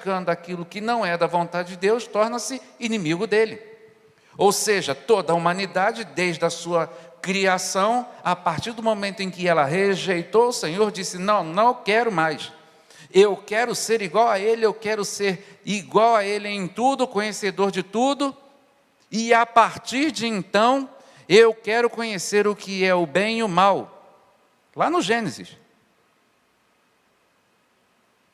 praticando aquilo que não é da vontade de Deus, torna-se inimigo dele. Ou seja, toda a humanidade, desde a sua criação, a partir do momento em que ela rejeitou o Senhor, disse: não, não quero mais. Eu quero ser igual a Ele, eu quero ser igual a Ele em tudo, conhecedor de tudo. E a partir de então, eu quero conhecer o que é o bem e o mal. Lá no Gênesis.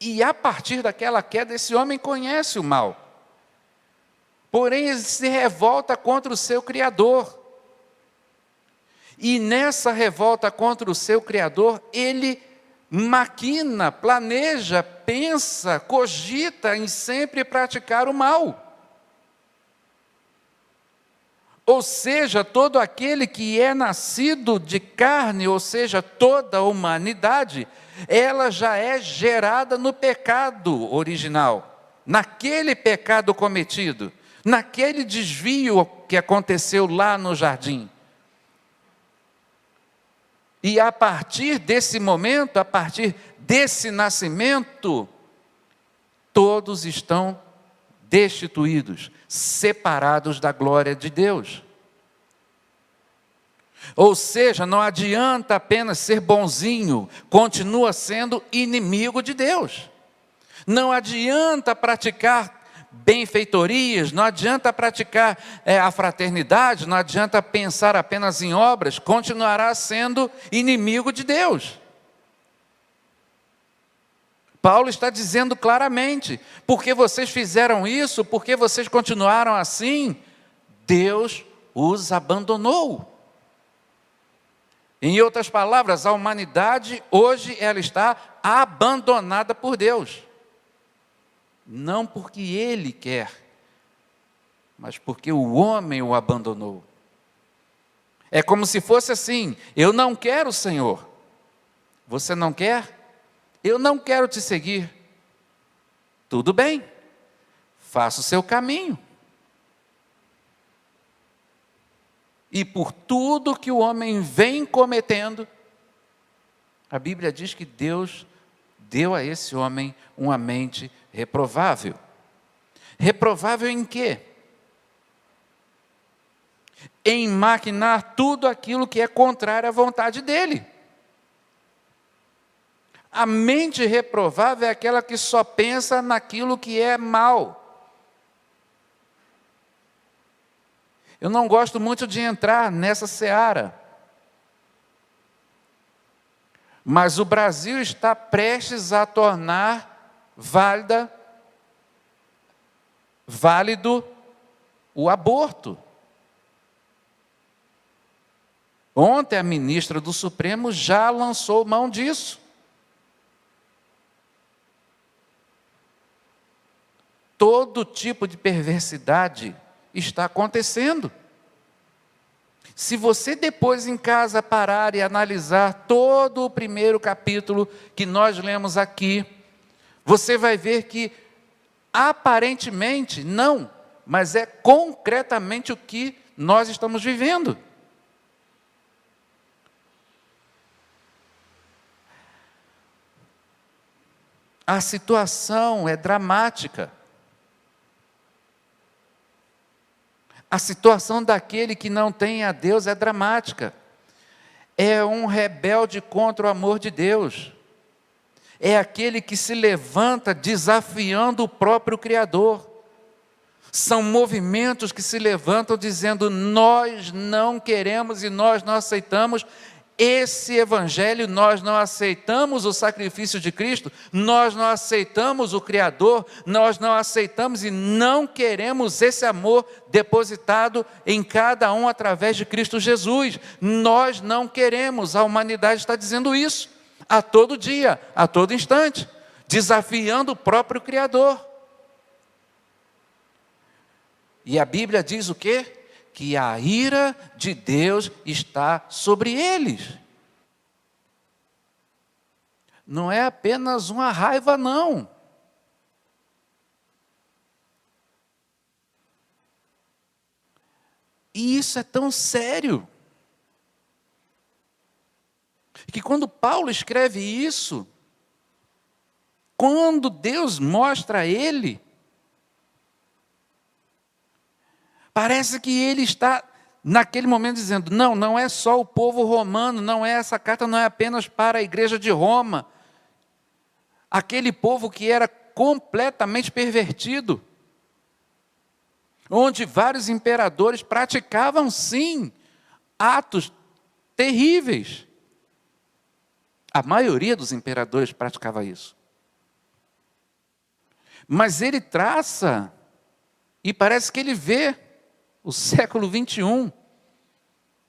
E a partir daquela queda, esse homem conhece o mal. Porém, ele se revolta contra o seu Criador. E nessa revolta contra o seu Criador, ele maquina, planeja, pensa, cogita em sempre praticar o mal. Ou seja, todo aquele que é nascido de carne, ou seja, toda a humanidade, ela já é gerada no pecado original, naquele pecado cometido, naquele desvio que aconteceu lá no jardim. E a partir desse momento, a partir desse nascimento, todos estão destituídos, separados da glória de Deus. Ou seja, não adianta apenas ser bonzinho, continua sendo inimigo de Deus. Não adianta praticar benfeitorias, não adianta praticar a fraternidade, não adianta pensar apenas em obras, continuará sendo inimigo de Deus. Paulo está dizendo claramente: porque vocês fizeram isso, porque vocês continuaram assim, Deus os abandonou. Em outras palavras, a humanidade hoje ela está abandonada por Deus. Não porque Ele quer, mas porque o homem o abandonou. É como se fosse assim: eu não quero o Senhor. Você não quer? Eu não quero te seguir. Tudo bem, faça o seu caminho. E por tudo que o homem vem cometendo, a Bíblia diz que Deus deu a esse homem uma mente reprovável. Reprovável em quê? Em maquinar tudo aquilo que é contrário à vontade dele. A mente reprovável é aquela que só pensa naquilo que é mal. Eu não gosto muito de entrar nessa seara. Mas o Brasil está prestes a tornar válido o aborto. Ontem a ministra do Supremo já lançou mão disso. Todo tipo de perversidade está acontecendo. Se você depois em casa parar e analisar todo o primeiro capítulo que nós lemos aqui, você vai ver que aparentemente não, mas é concretamente o que nós estamos vivendo. A situação é dramática. A situação daquele que não tem a Deus é dramática. É um rebelde contra o amor de Deus. É aquele que se levanta desafiando o próprio Criador. São movimentos que se levantam dizendo: nós não queremos e nós não aceitamos esse evangelho, nós não aceitamos o sacrifício de Cristo, nós não aceitamos o Criador, nós não aceitamos e não queremos esse amor depositado em cada um através de Cristo Jesus. Nós não queremos, a humanidade está dizendo isso a todo dia, a todo instante, desafiando o próprio Criador. E a Bíblia diz o quê? Que a ira de Deus está sobre eles. Não é apenas uma raiva, não. E isso é tão sério, que quando Paulo escreve isso, quando Deus mostra a ele, parece que ele está, naquele momento, dizendo, não, não é só o povo romano, essa carta não é apenas para a igreja de Roma, aquele povo que era completamente pervertido, onde vários imperadores praticavam, sim, atos terríveis. A maioria dos imperadores praticava isso. Mas ele traça, e parece que ele vê o século 21,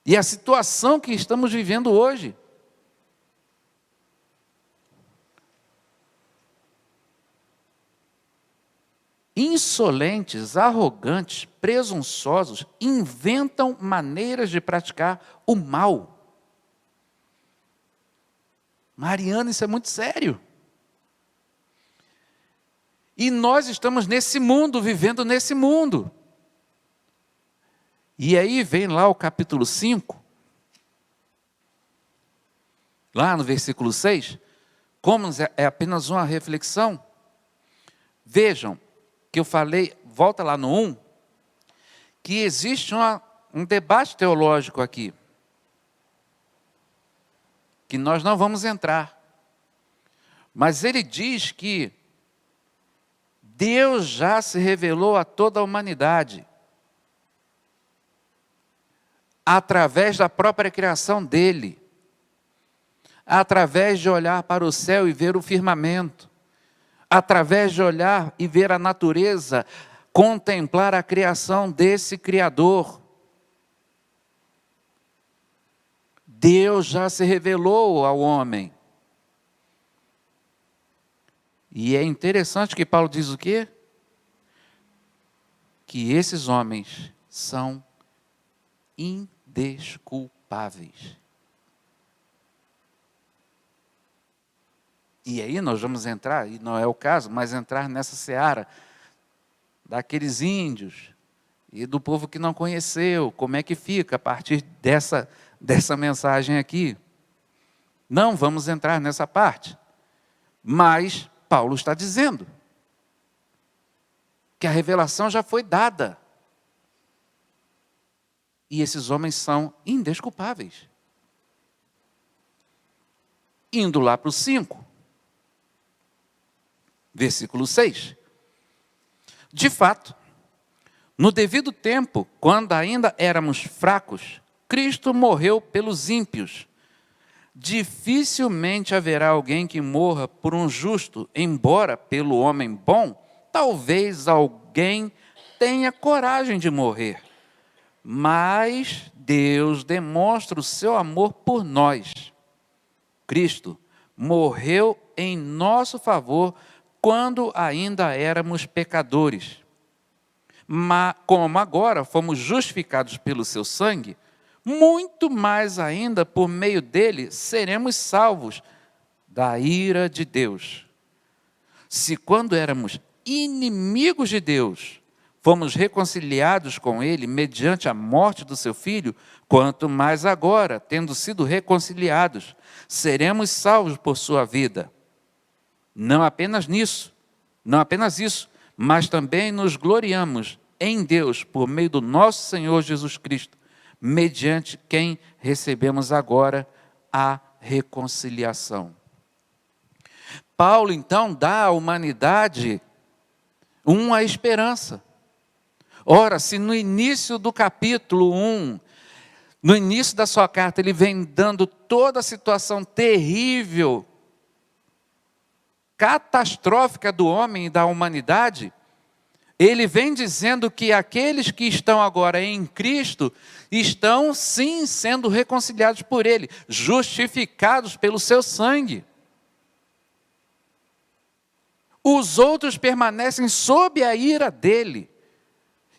e a situação que estamos vivendo hoje. Insolentes, arrogantes, presunçosos, inventam maneiras de praticar o mal. Mariana, isso é muito sério. E nós estamos nesse mundo, vivendo nesse mundo. E aí vem lá o capítulo 5, lá no versículo 6, como é apenas uma reflexão. Vejam, que eu falei, volta lá no 1, que existe um debate teológico aqui, que nós não vamos entrar. Mas ele diz que Deus já se revelou a toda a humanidade, através da própria criação dele, através de olhar para o céu e ver o firmamento, através de olhar e ver a natureza, contemplar a criação desse Criador. Deus já se revelou ao homem. E é interessante que Paulo diz o quê? Que esses homens são indesculpáveis. E aí nós vamos entrar, e não é o caso, mas entrar nessa seara daqueles índios e do povo que não conheceu, como é que fica a partir dessa mensagem aqui. Não vamos entrar nessa parte, mas Paulo está dizendo que a revelação já foi dada. E esses homens são indesculpáveis. Indo lá para o 5. Versículo 6. De fato, no devido tempo, quando ainda éramos fracos, Cristo morreu pelos ímpios. Dificilmente haverá alguém que morra por um justo, embora pelo homem bom, talvez alguém tenha coragem de morrer. Mas Deus demonstra o seu amor por nós. Cristo morreu em nosso favor quando ainda éramos pecadores. Mas como agora fomos justificados pelo seu sangue, muito mais ainda por meio dele seremos salvos da ira de Deus. Se quando éramos inimigos de Deus, fomos reconciliados com ele mediante a morte do seu filho, quanto mais agora, tendo sido reconciliados, seremos salvos por sua vida. Não apenas isso, mas também nos gloriamos em Deus por meio do nosso Senhor Jesus Cristo, mediante quem recebemos agora a reconciliação. Paulo, então, dá à humanidade uma esperança. Ora, se no início do capítulo 1, no início da sua carta, ele vem dando toda a situação terrível, catastrófica do homem e da humanidade, ele vem dizendo que aqueles que estão agora em Cristo estão sim sendo reconciliados por ele, justificados pelo seu sangue. Os outros permanecem sob a ira dele.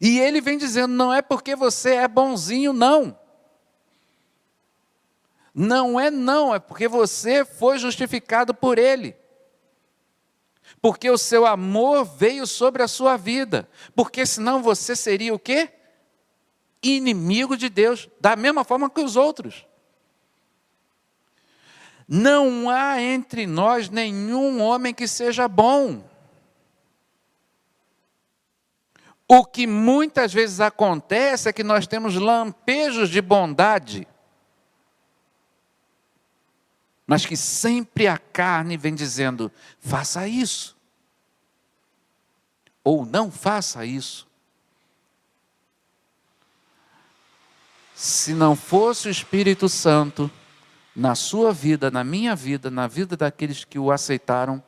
E ele vem dizendo, não é porque você é bonzinho, não. Não, é porque você foi justificado por ele. Porque o seu amor veio sobre a sua vida. Porque senão você seria o quê? Inimigo de Deus, da mesma forma que os outros. Não há entre nós nenhum homem que seja bom. O que muitas vezes acontece é que nós temos lampejos de bondade, mas que sempre a carne vem dizendo: faça isso, ou não faça isso. Se não fosse o Espírito Santo na sua vida, na minha vida, na vida daqueles que o aceitaram,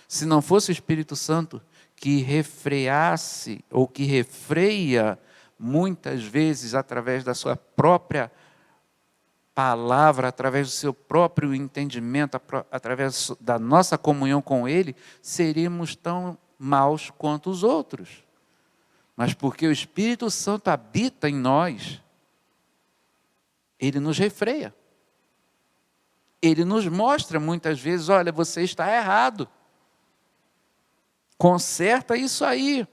se não fosse o Espírito Santo que refreasse, ou que refreia, muitas vezes através da sua própria palavra, através do seu próprio entendimento, através da nossa comunhão com Ele, seríamos tão maus quanto os outros. Mas porque o Espírito Santo habita em nós, Ele nos refreia. Ele nos mostra muitas vezes: olha, você está errado. Conserta isso aí.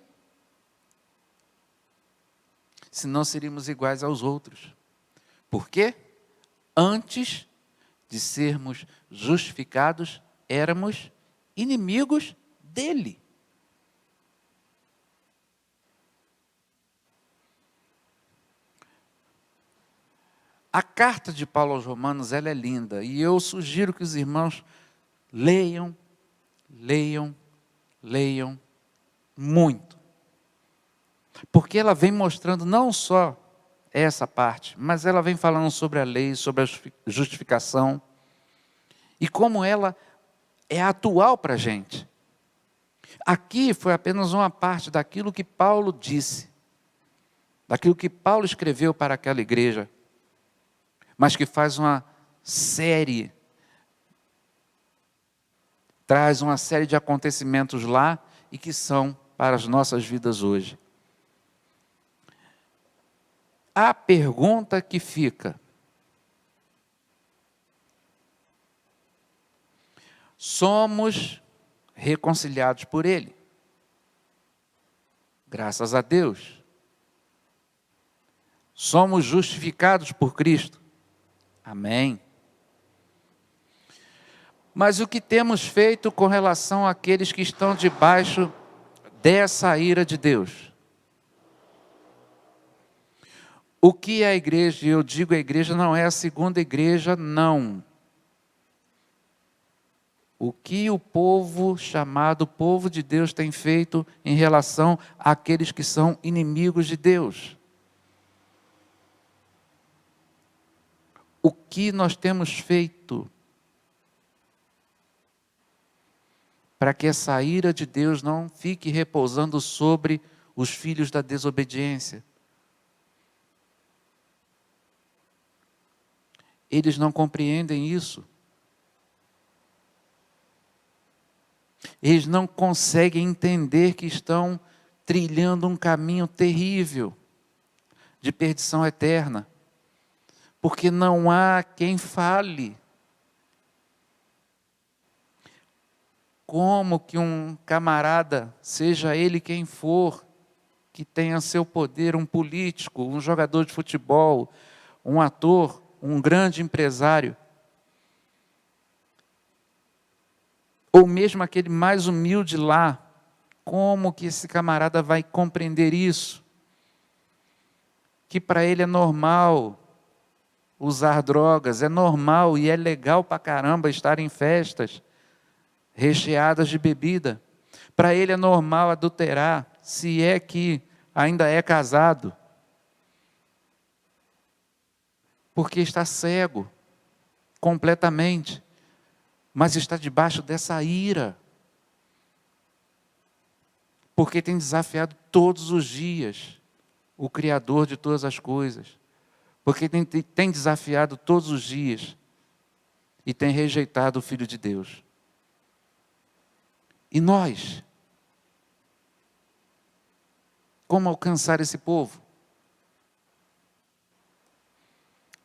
Senão seríamos iguais aos outros. Por quê? Antes de sermos justificados, éramos inimigos dele. A carta de Paulo aos Romanos, ela é linda, e eu sugiro que os irmãos leiam muito. Porque ela vem mostrando não só essa parte, mas ela vem falando sobre a lei, sobre a justificação, e como ela é atual para a gente. Aqui foi apenas uma parte daquilo que Paulo disse, daquilo que Paulo escreveu para aquela igreja, mas que faz uma série, traz uma série de acontecimentos lá e que são para as nossas vidas hoje. A pergunta que fica: somos reconciliados por Ele? Graças a Deus. Somos justificados por Cristo? Amém. Mas o que temos feito com relação àqueles que estão debaixo dessa ira de Deus? O que é a igreja? E eu digo, a igreja não é a segunda igreja, não. O que o povo chamado povo de Deus tem feito em relação àqueles que são inimigos de Deus? O que nós temos feito para que essa ira de Deus não fique repousando sobre os filhos da desobediência? Eles não compreendem isso. Eles não conseguem entender que estão trilhando um caminho terrível de perdição eterna. Porque não há quem fale. Como que um camarada, seja ele quem for, que tenha seu poder, um político, um jogador de futebol, um ator, um grande empresário, ou mesmo aquele mais humilde lá, como que esse camarada vai compreender isso? Que para ele é normal usar drogas, é normal e é legal pra caramba estar em festas recheadas de bebida. Para ele é normal adulterar, se é que ainda é casado. Porque está cego, completamente, mas está debaixo dessa ira. Porque tem desafiado todos os dias o Criador de todas as coisas. Porque tem desafiado todos os dias e tem rejeitado o Filho de Deus. E nós? Como alcançar esse povo?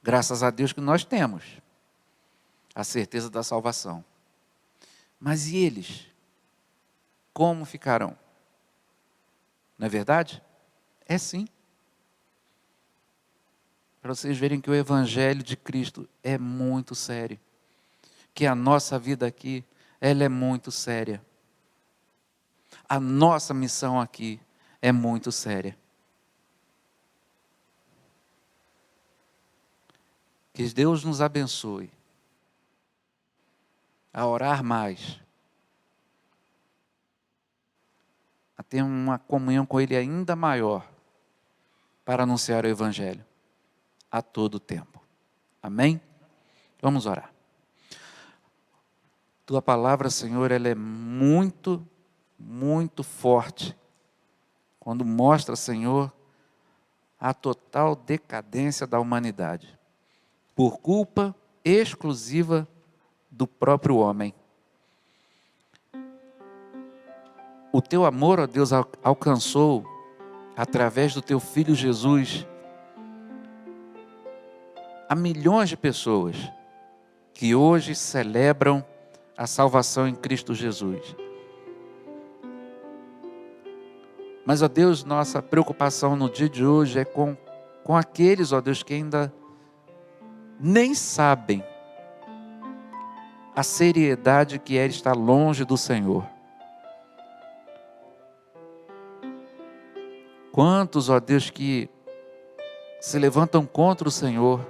Graças a Deus que nós temos a certeza da salvação. Mas e eles? Como ficarão? Não é verdade? É sim. Para vocês verem que o Evangelho de Cristo é muito sério. que a nossa vida aqui, ela é muito séria. A nossa missão aqui é muito séria. Que Deus nos abençoe a orar mais, a ter uma comunhão com Ele ainda maior, para anunciar o Evangelho a todo tempo. Amém? Vamos orar. Tua palavra, Senhor, ela é muito, muito forte, quando mostra, Senhor, a total decadência da humanidade, por culpa exclusiva do próprio homem. O teu amor, ó Deus, alcançou, através do teu Filho Jesus, a milhões de pessoas que hoje celebram a salvação em Cristo Jesus. Mas, ó Deus, nossa preocupação no dia de hoje é com aqueles, ó Deus, que ainda nem sabem a seriedade que é estar longe do Senhor. Quantos, ó Deus, que se levantam contra o Senhor,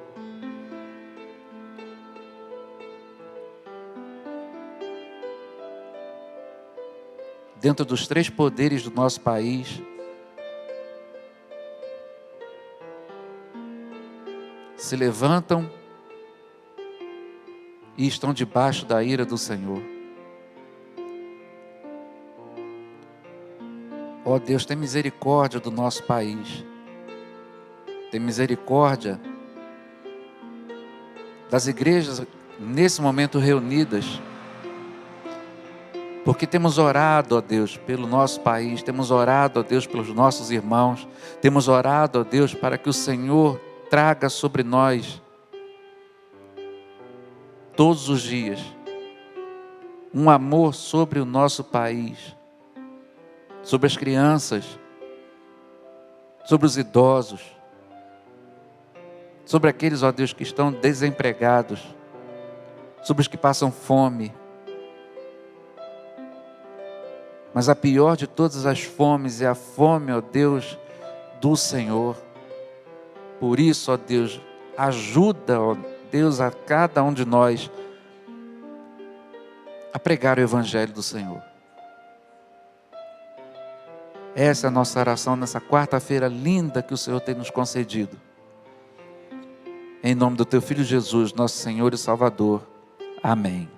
dentro dos 3 poderes do nosso país, se levantam e estão debaixo da ira do Senhor. Ó Deus, tem misericórdia do nosso país. Tem misericórdia das igrejas nesse momento reunidas, porque temos orado, ó Deus, pelo nosso país, temos orado, ó Deus, pelos nossos irmãos, temos orado, ó Deus, para que o Senhor traga sobre nós, todos os dias, um amor sobre o nosso país, sobre as crianças, sobre os idosos, sobre aqueles, ó Deus, que estão desempregados, sobre os que passam fome. Mas a pior de todas as fomes é a fome, ó Deus, do Senhor. Por isso, ó Deus, ajuda, ó Deus, a cada um de nós a pregar o Evangelho do Senhor. Essa é a nossa oração nessa quarta-feira linda que o Senhor tem nos concedido. Em nome do Teu Filho Jesus, nosso Senhor e Salvador. Amém.